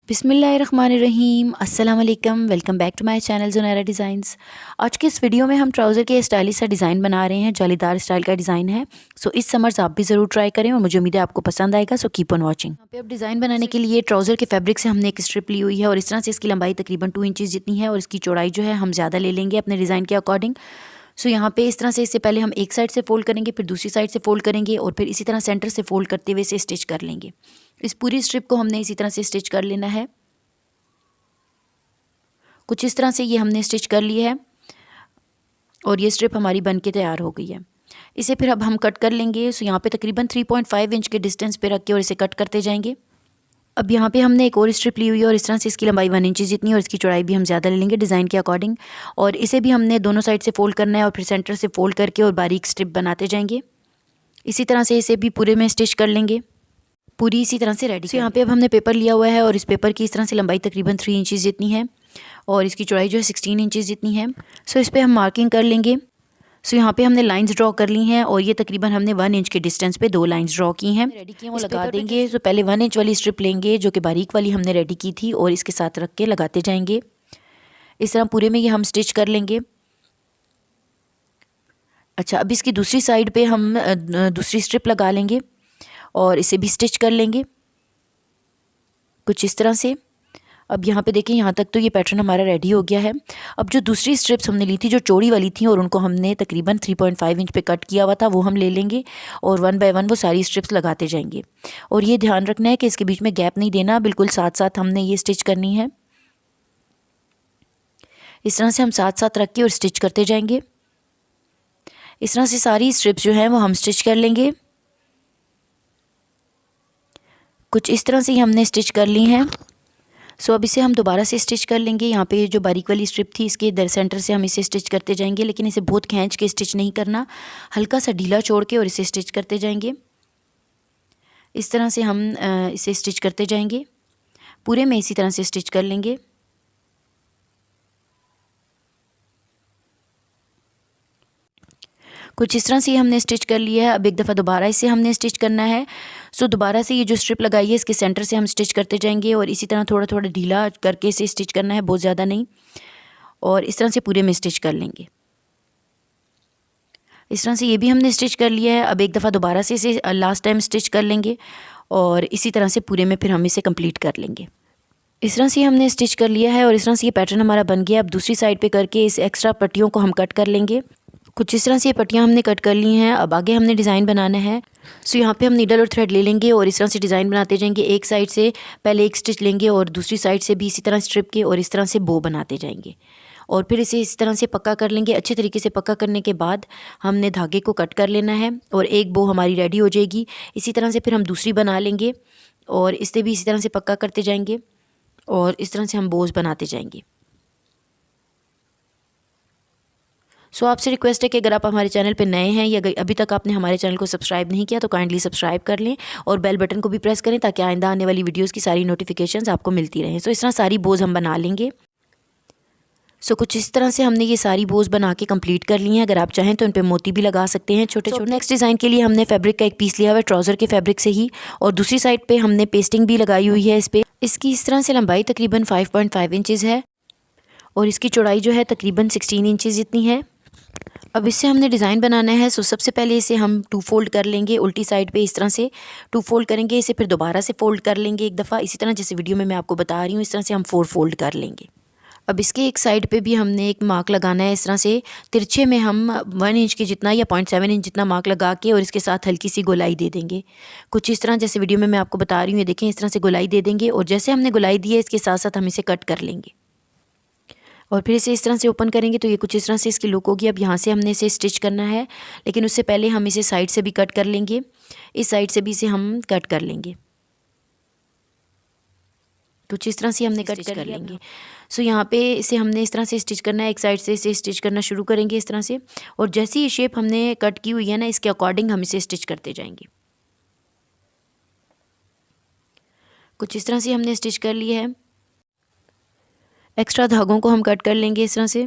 बिस्मिल्लाहिर्रहमानिर्रहीम अस्सलाम वालेकुम। Welcome back to my channel Zunaira designs. आज के इस वीडियो में हम ट्राउज़र के स्टाइलिश सा डिज़ाइन बना रहे हैं। जालीदार स्टाइल का डिज़ाइन है। सो इस समर्स आप भी ज़रूर ट्राई करें और मुझे उम्मीद है आपको पसंद आएगा। So keep on watching. यहाँ पे अब डिज़ाइन बनाने के लिए ट्राउज़र के फैब्रिक से हमने एक स्ट्रिप ली हुई है और इस तरह से इसकी लंबाई तकरीबन 2 इंचज़ जितनी है और इसकी चौड़ाई जो है हम ज़्यादा ले लेंगे अपने डिज़ाइन के अकॉर्डिंग। सो यहाँ पे इस तरह से इससे पहले हम एक साइड से फ़ोल्ड करेंगे, फिर दूसरी साइड से फ़ोल्ड करेंगे और फिर इसी तरह सेंटर से फ़ोल्ड करते हुए इसे स्टिच कर लेंगे। इस पूरी स्ट्रिप को हमने इसी तरह से स्टिच कर लेना है। कुछ इस तरह से ये हमने स्टिच कर लिया है और ये स्ट्रिप हमारी बन के तैयार हो गई है। इसे फिर अब हम कट कर लेंगे। सो यहाँ पे तकरीबन 3.5 इंच के डिस्टेंस पे रख के और इसे कट करते जाएंगे। अब यहाँ पे हमने एक और स्ट्रिप ली हुई है और इस तरह से इसकी लंबाई 1 इंच जितनी है और इसकी चौड़ाई भी हम ज़्यादा ले लेंगे डिज़ाइन के अकॉर्डिंग। और इसे भी हमने दोनों साइड से फ़ोल्ड करना है और फिर सेंटर से फ़ोल्ड करके और बारीक स्ट्रिप बनाते जाएंगे। इसी तरह से इसे भी पूरे में स्टिच कर लेंगे, पूरी इसी तरह से रेडी। तो यहाँ पे अब हमने पेपर लिया हुआ है और इस पेपर की इस तरह से लंबाई तकरीबन 3 इंचज़ जितनी है और इसकी चौड़ाई जो है 16 इंचज़ जितनी है। सो इस पे हम मार्किंग कर लेंगे। सो यहाँ पे हमने लाइंस ड्रॉ कर ली हैं और ये तकरीबन हमने 1 इंच के डिस्टेंस पे 2 लाइंस ड्रॉ की हैं। रेडी की हैं वो लगा देंगे। तो पहले 1 इंच वाली स्ट्रिप लेंगे जो कि बारीक वाली हमने रेडी की थी और इसके साथ रख के लगाते जाएंगे। इस तरह पूरे में ये हम स्टिच कर लेंगे। अच्छा, अब इसकी दूसरी साइड पे हम दूसरी स्ट्रिप लगा लेंगे और इसे भी स्टिच कर लेंगे कुछ इस तरह से। अब यहाँ पे देखें, यहाँ तक तो ये पैटर्न हमारा रेडी हो गया है। अब जो दूसरी स्ट्रिप्स हमने ली थी जो चौड़ी वाली थी और उनको हमने तकरीबन 3.5 इंच पे कट किया हुआ था वो हम ले लेंगे और 1 बाय 1 वो सारी स्ट्रिप्स लगाते जाएंगे। और ये ध्यान रखना है कि इसके बीच में गैप नहीं देना, बिल्कुल साथ साथ हमने ये स्टिच करनी है। इस तरह से हम साथ साथ रख के और स्टिच करते जाएंगे। इस तरह से सारी स्ट्रिप्स जो हैं वो हम स्टिच कर लेंगे। कुछ इस तरह से ही हमने स्टिच कर ली हैं। सो अब इसे हम दोबारा से स्टिच कर लेंगे। यहाँ पे जो बारीक वाली स्ट्रिप थी इसके इधर सेंटर से हम इसे स्टिच करते जाएंगे, लेकिन इसे बहुत खींच के स्टिच नहीं करना, हल्का सा ढीला छोड़ के और इसे स्टिच करते जाएंगे। इस तरह से हम इसे स्टिच करते जाएंगे, पूरे में इसी तरह से स्टिच कर लेंगे। कुछ इस तरह से हमने स्टिच कर लिया है। अब एक दफ़ा दोबारा इसे हमने स्टिच करना है। सो दोबारा से ये जो स्ट्रिप लगाई है इसके सेंटर से हम स्टिच करते जाएंगे और इसी तरह थोड़ा थोड़ा ढीला करके इसे स्टिच करना है, बहुत ज़्यादा नहीं। और इस तरह से पूरे में स्टिच कर लेंगे। इस तरह से ये भी हमने स्टिच कर लिया है। अब एक दफ़ा दोबारा से इसे लास्ट टाइम स्टिच कर लेंगे और इसी तरह से पूरे में फिर हम इसे कंप्लीट कर लेंगे। इस तरह से हमने स्टिच कर लिया है और इस तरह से ये पैटर्न हमारा बन गया। अब दूसरी साइड पे करके इस एक्स्ट्रा पट्टियों को हम कट कर लेंगे। कुछ इस तरह से ये पट्टियाँ हमने कट कर ली हैं। अब आगे हमने डिज़ाइन बनाना है। सो यहाँ पे हम नीडल और थ्रेड ले लेंगे और इस तरह से डिज़ाइन बनाते जाएंगे। एक साइड से पहले एक स्टिच लेंगे और दूसरी साइड से भी इसी तरह स्ट्रिप के और इस तरह से बो बनाते जाएंगे और फिर इसे इस तरह से पक्का कर लेंगे। अच्छे तरीके से पक्का करने के बाद हमने धागे को कट कर लेना है और एक बो हमारी रेडी हो जाएगी। इसी तरह से फिर हम दूसरी बना लेंगे और इसे भी इसी तरह से पक्का करते जाएंगे और इस तरह से हम बोझ बनाते जाएंगे। सो आपसे रिक्वेस्ट है कि अगर आप हमारे चैनल पे नए हैं या अभी तक आपने हमारे चैनल को सब्सक्राइब नहीं किया तो काइंडली सब्सक्राइब कर लें और बेल बटन को भी प्रेस करें ताकि आइंदा आने वाली वीडियोस की सारी नोटिफिकेशंस आपको मिलती रहें। सो इस तरह सारी बोझ हम बना लेंगे। सो कुछ इस तरह से हमने ये सारी बोझ बना के कंप्लीट कर ली हैं। अगर आप चाहें तो उन पर मोती भी लगा सकते हैं छोटे छोटे। नेक्स्ट डिज़ाइन के लिए हमने फैब्रिक का एक पीस लिया हुआ है ट्राउज़र के फैब्रिक से ही और दूसरी साइड पर हमने पेस्टिंग भी लगाई हुई है इस पर। इसकी इस तरह से लंबाई तकरीबन 5.5 इंचज़ है और इसकी चौड़ाई जो है तकरीबन 16 इंचज़ जितनी है। अब इससे हमने डिज़ाइन बनाना है। सो सबसे पहले इसे हम 2 फोल्ड कर लेंगे उल्टी साइड पे, इस तरह से 2 फोल्ड करेंगे। इसे फिर दोबारा से फोल्ड कर लेंगे एक दफ़ा, इसी तरह जैसे वीडियो में मैं आपको बता रही हूँ इस तरह से हम 4 फोल्ड कर लेंगे। अब इसके एक साइड पे भी हमने एक मार्क लगाना है। इस तरह से तिरछे में हम 1 इंच के जितना या 0.7 इंच जितना मार्क लगा के और इसके साथ हल्की सी गोलाई दे देंगे। कुछ इस तरह जैसे वीडियो में मैं आपको बता रही हूँ, ये देखें इस तरह से गोलाई दे देंगे और जैसे हमने गोलाई दी है इसके साथ साथ हम इसे कट कर लेंगे और फिर इसे इस तरह से ओपन करेंगे तो ये कुछ इस तरह से इसकी लुक होगी। अब यहाँ से हमने इसे स्टिच करना है, लेकिन उससे पहले हम इसे साइड से भी कट कर लेंगे। इस साइड से भी इसे हम कट कर लेंगे। कुछ इस तरह से हमने कट कर लेंगे। सो यहाँ पे इसे हमने इस तरह से स्टिच करना है। एक साइड से इसे स्टिच करना शुरू करेंगे इस तरह से और जैसी ये शेप हमने कट की हुई है ना इसके अकॉर्डिंग हम इसे स्टिच करते जाएंगे। कुछ इस तरह से हमने स्टिच कर लिया है। एक्स्ट्रा धागों को हम कट कर लेंगे इस तरह से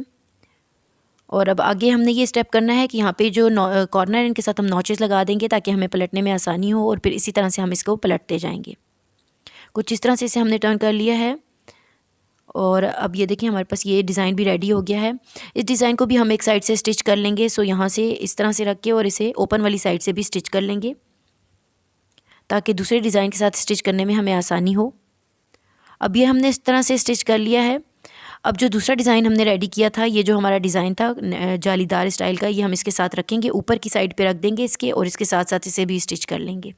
और अब आगे हमने ये स्टेप करना है कि यहाँ पे जो कॉर्नर इनके साथ हम नॉचेस लगा देंगे ताकि हमें पलटने में आसानी हो और फिर इसी तरह से हम इसको पलटते जाएंगे। कुछ इस तरह से इसे हमने टर्न कर लिया है। और अब ये देखिए हमारे पास ये डिज़ाइन भी रेडी हो गया है। इस डिज़ाइन को भी हम एक साइड से स्टिच कर लेंगे। सो यहाँ से इस तरह से रख के और इसे ओपन वाली साइड से भी स्टिच कर लेंगे ताकि दूसरे डिज़ाइन के साथ स्टिच करने में हमें आसानी हो। अब ये हमने इस तरह से स्टिच कर लिया है। अब जो दूसरा डिज़ाइन हमने रेडी किया था, ये जो हमारा डिज़ाइन था जालीदार स्टाइल का, ये हम इसके साथ रखेंगे, ऊपर की साइड पे रख देंगे इसके, और इसके साथ साथ इसे भी स्टिच कर लेंगे।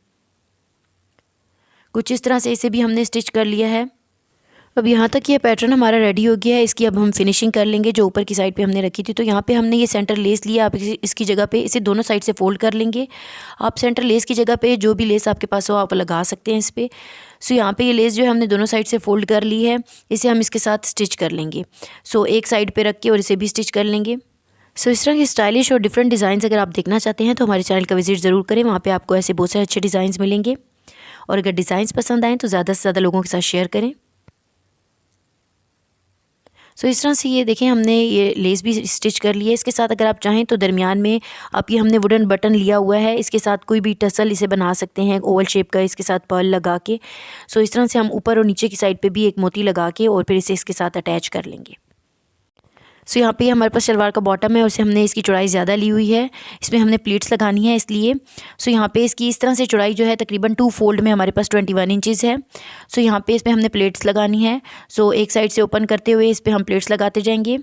कुछ इस तरह से इसे भी हमने स्टिच कर लिया है। अब यहाँ तक ये पैटर्न हमारा रेडी हो गया है। इसकी अब हम फिनिशिंग कर लेंगे जो ऊपर की साइड पे हमने रखी थी। तो यहाँ पे हमने ये सेंटर लेस लिया। आप इसकी जगह पे इसे दोनों साइड से फोल्ड कर लेंगे। आप सेंटर लेस की जगह पे जो भी लेस आपके पास हो आप लगा सकते हैं इस पर। सो यहाँ पे ये लेस जो है हमने दोनों साइड से फोल्ड कर ली है। इसे हम इसके साथ स्टिच कर लेंगे। सो एक साइड पर रख के और इसे भी स्टिच कर लेंगे। सो इस तरह के स्टाइलिश और डिफरेंट डिज़ाइन अगर आप देखना चाहते हैं तो हमारे चैनल का विजिट ज़रूर करें। वहाँ पर आपको ऐसे बहुत सारे अच्छे डिज़ाइन मिलेंगे। और अगर डिज़ाइंस पसंद आएँ तो ज़्यादा से ज़्यादा लोगों के साथ शेयर करें। सो इस तरह से ये देखें हमने ये लेस भी स्टिच कर ली है। इसके साथ अगर आप चाहें तो दरमियान में आप ये हमने वुडन बटन लिया हुआ है, इसके साथ कोई भी टसल इसे बना सकते हैं ओवल शेप का, इसके साथ पर्ल लगा के। सो इस तरह से हम ऊपर और नीचे की साइड पे भी एक मोती लगा के और फिर इसे इसके साथ अटैच कर लेंगे। सो यहाँ पे हमारे पास शलवार का बॉटम है और इसे हमने इसकी चौड़ाई ज़्यादा ली हुई है, इसमें हमने प्लीट्स लगानी है इसलिए। सो यहाँ पे इसकी इस तरह से चौड़ाई जो है तकरीबन 2 फोल्ड में हमारे पास 21 इंचज़ है। सो यहाँ पे इसमें हमने प्लेट्स लगानी है। सो एक साइड से ओपन करते हुए इस पर हम प्लेट्स लगाते जाएंगे।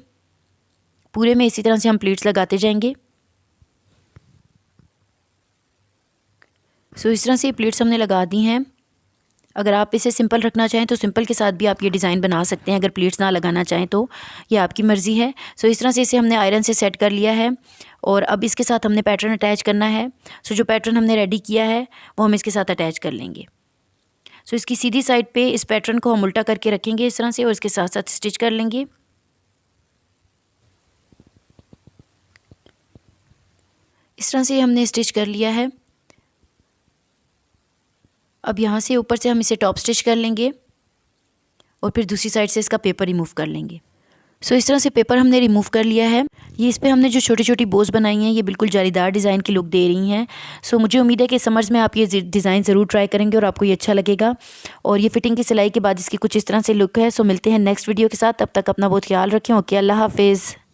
पूरे में इसी तरह से हम प्लेट्स लगाते जाएंगे। सो इस तरह से प्लेट्स हमने लगा दी हैं। अगर आप इसे सिंपल रखना चाहें तो सिंपल के साथ भी आप ये डिज़ाइन बना सकते हैं। अगर प्लीट्स ना लगाना चाहें तो ये आपकी मर्ज़ी है। सो इस तरह से इसे हमने आयरन से सेट कर लिया है और अब इसके साथ हमने पैटर्न अटैच करना है। सो जो पैटर्न हमने रेडी किया है वो हम इसके साथ अटैच कर लेंगे। सो इसकी सीधी साइड पे इस पैटर्न को हम उल्टा करके रखेंगे इस तरह से और इसके साथ साथ स्टिच कर लेंगे। इस तरह से हमने स्टिच कर लिया है। अब यहाँ से ऊपर से हम इसे टॉप स्टिच कर लेंगे और फिर दूसरी साइड से इसका पेपर रिमूव कर लेंगे। सो इस तरह से पेपर हमने रिमूव कर लिया है। ये इस पे हमने जो छोटी छोटी बोज बनाई हैं ये बिल्कुल जालीदार डिज़ाइन की लुक दे रही हैं। सो मुझे उम्मीद है कि समर्स में आप ये डिज़ाइन ज़रूर ट्राई करेंगे और आपको ये अच्छा लगेगा। और ये फिटिंग की सिलाई के बाद इसकी कुछ इस तरह से लुक है। सो मिलते हैं नेक्स्ट वीडियो के साथ। तब तक अपना बहुत ख्याल रखें। ओके, अल्लाह हाफिज़।